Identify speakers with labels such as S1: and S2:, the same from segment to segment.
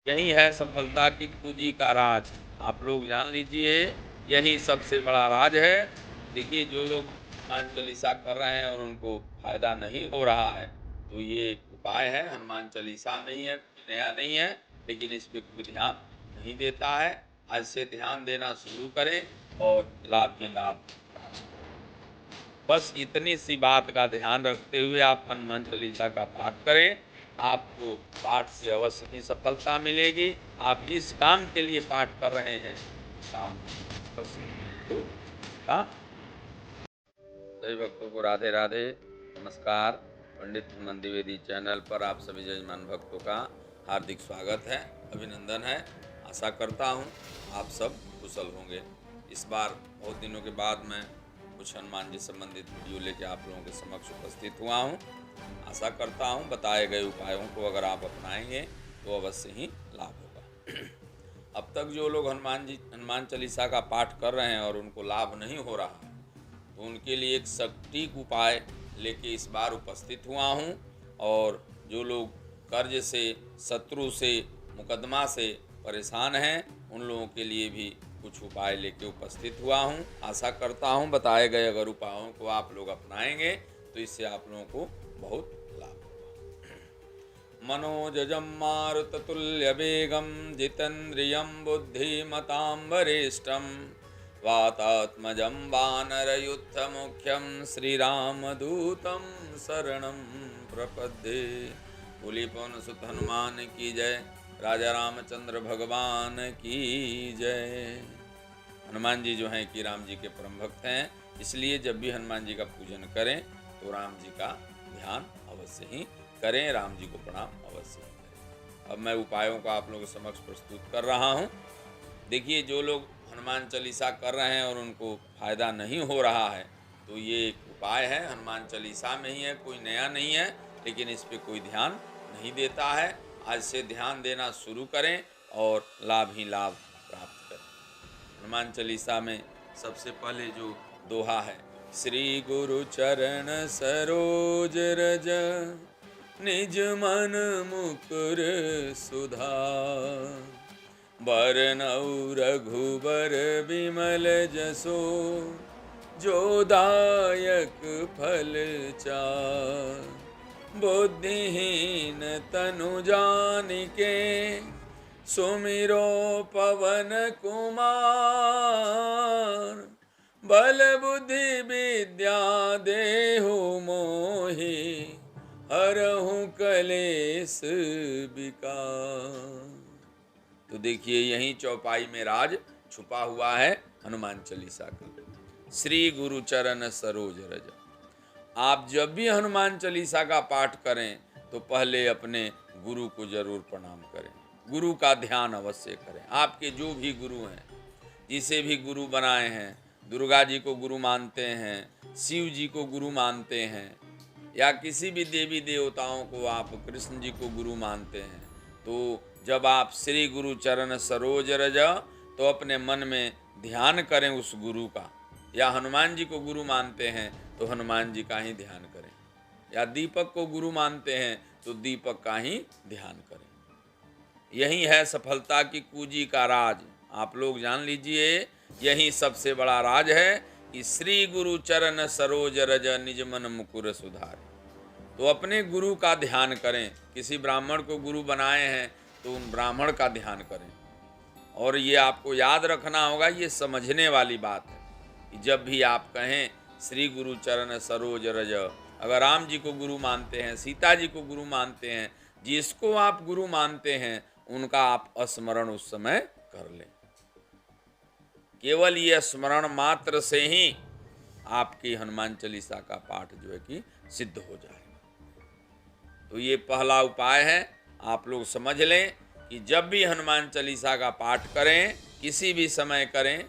S1: यही है सफलता की कुंजी का राज। आप लोग जान लीजिए, यही सबसे बड़ा राज है। देखिए, जो लोग हनुमान चालीसा कर रहे हैं और उनको फायदा नहीं हो रहा है, तो ये उपाय है। हनुमान चालीसा नहीं है, नया नहीं है, लेकिन इस पे कोई ध्यान नहीं देता है। आज से ध्यान देना शुरू करें और लाभ ही लाभ। बस इतनी सी बात का ध्यान रखते हुए आप हनुमान चालीसा का पाठ करें। आपको पाठ से अवश्य ही सफलता मिलेगी। आप जिस काम के लिए पाठ कर रहे हैं, काम हाँ। सभी भक्तों को राधे राधे, नमस्कार। पंडित हनुमान द्विवेदी चैनल पर आप सभी जजमान भक्तों का हार्दिक स्वागत है, अभिनंदन है। आशा करता हूँ आप सब कुशल होंगे। इस बार बहुत दिनों के बाद मैं कुछ हनुमान जी संबंधित वीडियो लेके आप लोगों के समक्ष उपस्थित हुआ हूँ। आशा करता हूँ बताए गए उपायों को अगर आप अपनाएंगे तो अवश्य ही लाभ होगा। अब तक जो लोग हनुमान चालीसा का पाठ कर रहे हैं और उनको लाभ नहीं हो रहा है, तो उनके लिए एक सटीक उपाय लेके इस बार उपस्थित हुआ हूँ। और जो लोग कर्ज से, शत्रु से, मुकदमा से परेशान हैं, उन लोगों के लिए भी कुछ उपाय लेके उपस्थित हुआ हूँ। आशा करता हूँ बताए गए अगर उपायों को आप लोग अपनाएंगे तो इससे आप लोगों को बहुत लाभ होगा। मनोजजं मारुततुल्यवेगं जितेन्द्रियं बुद्धिमतां वरिष्ठं वातात्मजं वानरयूथमुख्यं श्रीरामदूतं शरणं प्रपद्ये। बोलिए पवन सुत हनुमान की जय, राजा रामचंद्र भगवान की जय। हनुमान जी जो हैं कि राम जी के परम भक्त हैं, इसलिए जब भी हनुमान जी का पूजन करें तो राम जी का ध्यान अवश्य ही करें, राम जी को प्रणाम अवश्य ही करें। अब मैं उपायों को आप लोगों के समक्ष प्रस्तुत कर रहा हूँ। देखिए, जो लोग हनुमान चालीसा कर रहे हैं और उनको फायदा नहीं हो रहा है, तो ये एक उपाय है। हनुमान चालीसा में ही है, कोई नया नहीं है, लेकिन इस पे कोई ध्यान नहीं देता है। आज से ध्यान देना शुरू करें और लाभ ही लाभ प्राप्त करें। हनुमान चालीसा में सबसे पहले जो दोहा है, श्री गुरु चरण सरोज रज निज मन मुकुर सुधार, बरनउँ रघुबर विमल जसो जो दायक फल चार, बुद्धिहीन तनु जानिके सुमिरो पवन कुमार, बल बुद्धि विद्या देहु मोहि हरहु कलेस विकार। तो देखिए, यही चौपाई में राज छुपा हुआ है हनुमान चालीसा का। श्री गुरु चरण सरोज रज। आप जब भी हनुमान चालीसा का पाठ करें तो पहले अपने गुरु को जरूर प्रणाम करें, गुरु का ध्यान अवश्य करें। आपके जो भी गुरु हैं, जिसे भी गुरु बनाए हैं, दुर्गा जी को गुरु मानते हैं, शिव जी को गुरु मानते हैं, या किसी भी देवी देवताओं को आप कृष्ण जी को गुरु मानते हैं, तो जब आप श्री गुरु चरण सरोज रज, तो अपने मन में ध्यान करें उस गुरु का। या हनुमान जी को गुरु मानते हैं तो हनुमान जी का ही ध्यान करें, या दीपक को गुरु मानते हैं तो दीपक का ही ध्यान करें। यही है सफलता की कुंजी का राज। आप लोग जान लीजिए, यही सबसे बड़ा राज है कि श्री गुरु चरण सरोज रज निज मन मुकुर सुधारे। तो अपने गुरु का ध्यान करें। किसी ब्राह्मण को गुरु बनाए हैं तो उन ब्राह्मण का ध्यान करें। और ये आपको याद रखना होगा, ये समझने वाली बात है कि जब भी आप कहें श्री गुरु चरण सरोज रज, अगर राम जी को गुरु मानते हैं, सीता जी को गुरु मानते हैं, जिसको आप गुरु मानते हैं उनका आप स्मरण उस समय कर लें। केवल ये स्मरण मात्र से ही आपकी हनुमान चालीसा का पाठ जो है कि सिद्ध हो जाएगा। तो ये पहला उपाय है, आप लोग समझ लें कि जब भी हनुमान चालीसा का पाठ करें, किसी भी समय करें,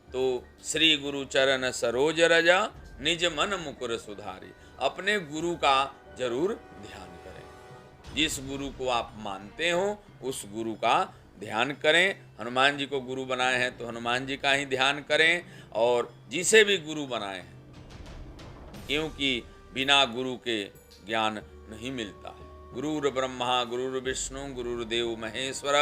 S1: तो श्री गुरु चरण सरोज रजा निज मन मुकुर सुधारी। अपने गुरु का जरूर ध्यान करें। जिस गुरु को आप मानते हो उस गुरु का ध्यान करें। हनुमान जी को गुरु बनाए हैं तो हनुमान जी का ही ध्यान करें, और जिसे भी गुरु बनाए हैं, क्योंकि बिना गुरु के ज्ञान नहीं मिलता है। गुरुर् ब्रह्मा गुरुर्विष्णु गुरुर्देव महेश्वर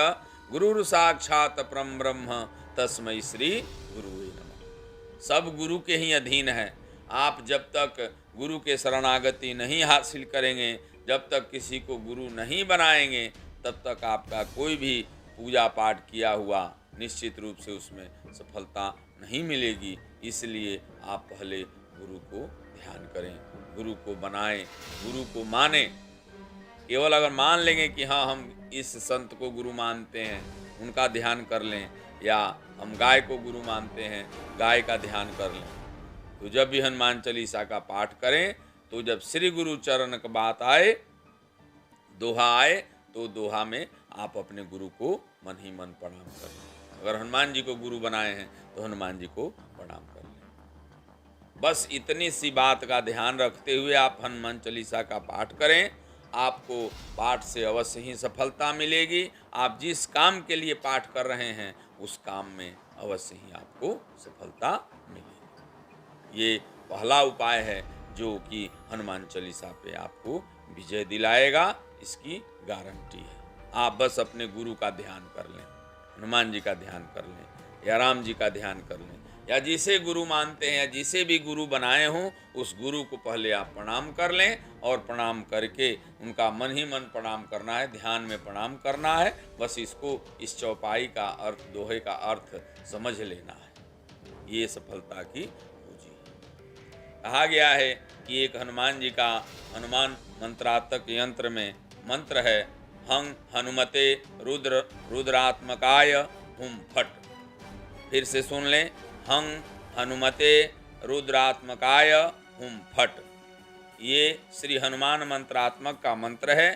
S1: गुरुर् साक्षात परम ब्रह्म तस्मै श्री गुरुवे नमः। सब गुरु के ही अधीन है। आप जब तक गुरु के शरणागति नहीं हासिल करेंगे, जब तक किसी को गुरु नहीं बनाएंगे, तब तक आपका कोई भी पूजा पाठ किया हुआ निश्चित रूप से उसमें सफलता नहीं मिलेगी। इसलिए आप पहले गुरु को ध्यान करें, गुरु को बनाएं, गुरु को माने। केवल अगर मान लेंगे कि हाँ हम इस संत को गुरु मानते हैं, उनका ध्यान कर लें, या हम गाय को गुरु मानते हैं, गाय का ध्यान कर लें, तो जब भी हनुमान चालीसा का पाठ करें, तो जब श्री गुरु चरण की बात आए, दोहा आए, तो दोहा में आप अपने गुरु को मन ही मन प्रणाम कर लें। अगर हनुमान जी को गुरु बनाए हैं तो हनुमान जी को प्रणाम कर लें। बस इतनी सी बात का ध्यान रखते हुए आप हनुमान चालीसा का पाठ करें। आपको पाठ से अवश्य ही सफलता मिलेगी। आप जिस काम के लिए पाठ कर रहे हैं उस काम में अवश्य ही आपको सफलता मिलेगी। ये पहला उपाय है जो कि हनुमान चालीसा पे आपको विजय दिलाएगा, इसकी गारंटी है। आप बस अपने गुरु का ध्यान कर लें, हनुमान जी का ध्यान कर लें, या राम जी का ध्यान कर लें, या जिसे गुरु मानते हैं या जिसे भी गुरु बनाए हों, उस गुरु को पहले आप प्रणाम कर लें, और प्रणाम करके उनका मन ही मन प्रणाम करना है, ध्यान में प्रणाम करना है। बस इसको, इस चौपाई का अर्थ, दोहे का अर्थ समझ लेना है। ये सफलता की पूंजी है। कहा गया है कि एक हनुमान जी का, हनुमान मंत्रात्मक यंत्र में मंत्र है, हं हनुमते रुद्रात्मकाय हुम फट। फिर से सुन लें, हं हनुमते रुद्रात्मकाय हुम फट। ये श्री हनुमान मंत्रात्मक का मंत्र है।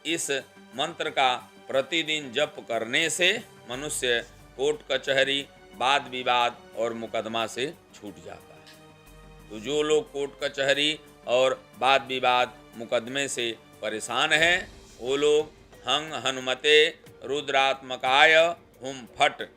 S1: इस मंत्र का प्रतिदिन जप करने से मनुष्य कोर्ट कचहरी, वाद विवाद और मुकदमा से छूट जाता है। तो जो लोग कोर्ट कचहरी और वाद विवाद मुकदमे से परेशान हैं, वो लोग हं हनुमते रुद्रात्मकाय हुम फट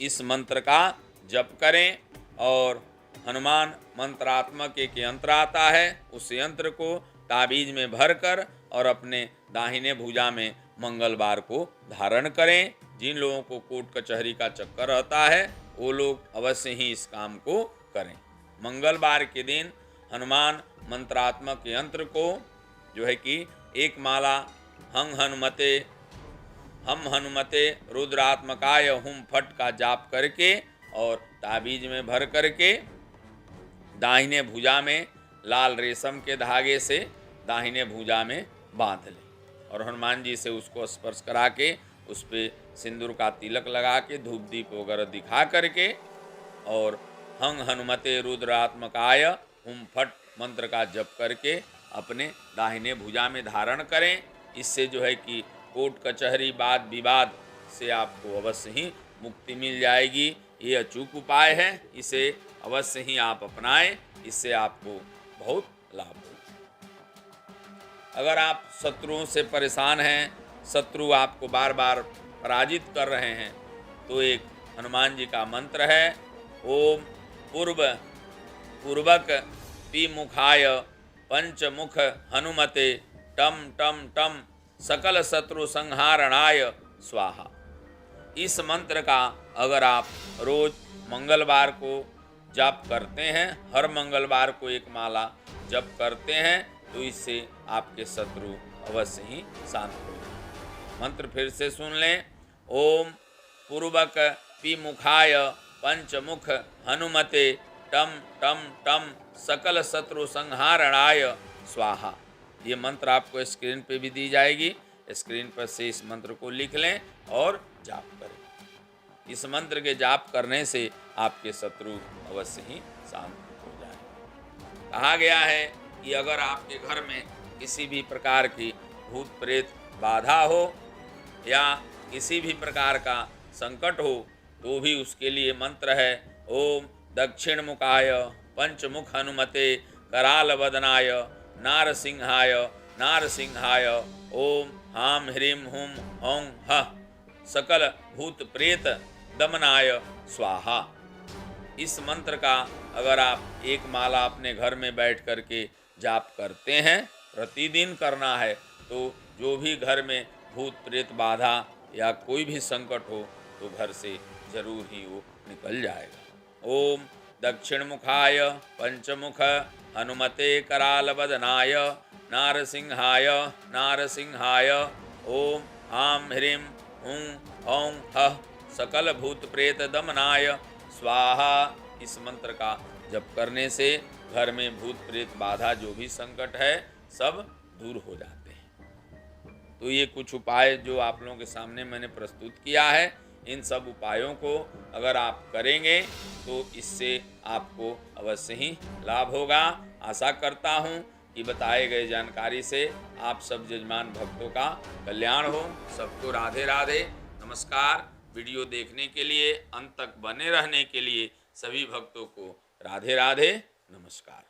S1: इस मंत्र का जप करें। और हनुमान मंत्रात्मक एक यंत्र आता है, उस यंत्र को ताबीज में भरकर और अपने दाहिने भुजा में मंगलवार को धारण करें। जिन लोगों को कोर्ट कचहरी का चक्कर रहता है वो लोग अवश्य ही इस काम को करें। मंगलवार के दिन हनुमान मंत्रात्मक यंत्र को जो है कि एक माला हम हनुमते रुद्रात्मकाय हुम फट का जाप करके और ताबीज में भर करके दाहिने भुजा में लाल रेशम के धागे से दाहिने भुजा में बांध लें, और हनुमान जी से उसको स्पर्श करा के उस पर सिंदूर का तिलक लगा के धूप दीप वगैरह दिखा करके, और हं हनुमते रुद्रात्मकाय हुम फट मंत्र का जप करके अपने दाहिने भुजा में धारण करें। इससे जो है कि कोर्ट कचहरी वाद विवाद से आपको अवश्य ही मुक्ति मिल जाएगी। ये अचूक उपाय है, इसे अवश्य ही आप अपनाएं, इससे आपको बहुत लाभ होगा। अगर आप शत्रुओं से परेशान हैं, शत्रु आपको बार बार पराजित कर रहे हैं, तो एक हनुमान जी का मंत्र है, ओम पूर्वक पिमुखाय पंचमुख हनुमते टम टम टम सकल शत्रु संहारणाय स्वाहा। इस मंत्र का अगर आप रोज मंगलवार को जप करते हैं, हर मंगलवार को एक माला जप करते हैं, तो इससे आपके शत्रु अवश्य ही शांत हो जाएंगे। मंत्र फिर से सुन लें, ओम पूर्वक पिमुखाय पंचमुख हनुमते टम टम टम सकल शत्रु संहारणाय स्वाहा। ये मंत्र आपको स्क्रीन पे भी दी जाएगी, स्क्रीन पर से इस मंत्र को लिख लें और जाप करें। इस मंत्र के जाप करने से आपके शत्रु अवश्य ही शांत हो जाए। कहा गया है कि अगर आपके घर में किसी भी प्रकार की भूत प्रेत बाधा हो या किसी भी प्रकार का संकट हो, तो भी उसके लिए मंत्र है, ओम दक्षिण मुखाय पंचमुख हनुमते कराल वदनाय नारसिंहाय नारसिंहाय ओम हाम ह्रीम हुम हौं ह सकल भूत प्रेत दमनाय स्वाहा। इस मंत्र का अगर आप एक माला अपने घर में बैठ करके जाप करते हैं, प्रतिदिन करना है, तो जो भी घर में भूत प्रेत बाधा या कोई भी संकट हो तो घर से जरूर ही वो निकल जाएगा। ओम दक्षिणमुखाय पंचमुख हनुमते कराल वदनाय नारसिंहाय नारसिंहाय ओम आम ह्रीं हूं औं हः सकल भूत प्रेत दमनाय स्वाहा। इस मंत्र का जप करने से घर में भूत प्रेत बाधा जो भी संकट है सब दूर हो जाते हैं। तो ये कुछ उपाय जो आप लोगों के सामने मैंने प्रस्तुत किया है, इन सब उपायों को अगर आप करेंगे तो इससे आपको अवश्य ही लाभ होगा। आशा करता हूँ कि बताए गए जानकारी से आप सब जजमान भक्तों का कल्याण हो। सबको राधे राधे, नमस्कार। वीडियो देखने के लिए, अंत तक बने रहने के लिए सभी भक्तों को राधे राधे, नमस्कार।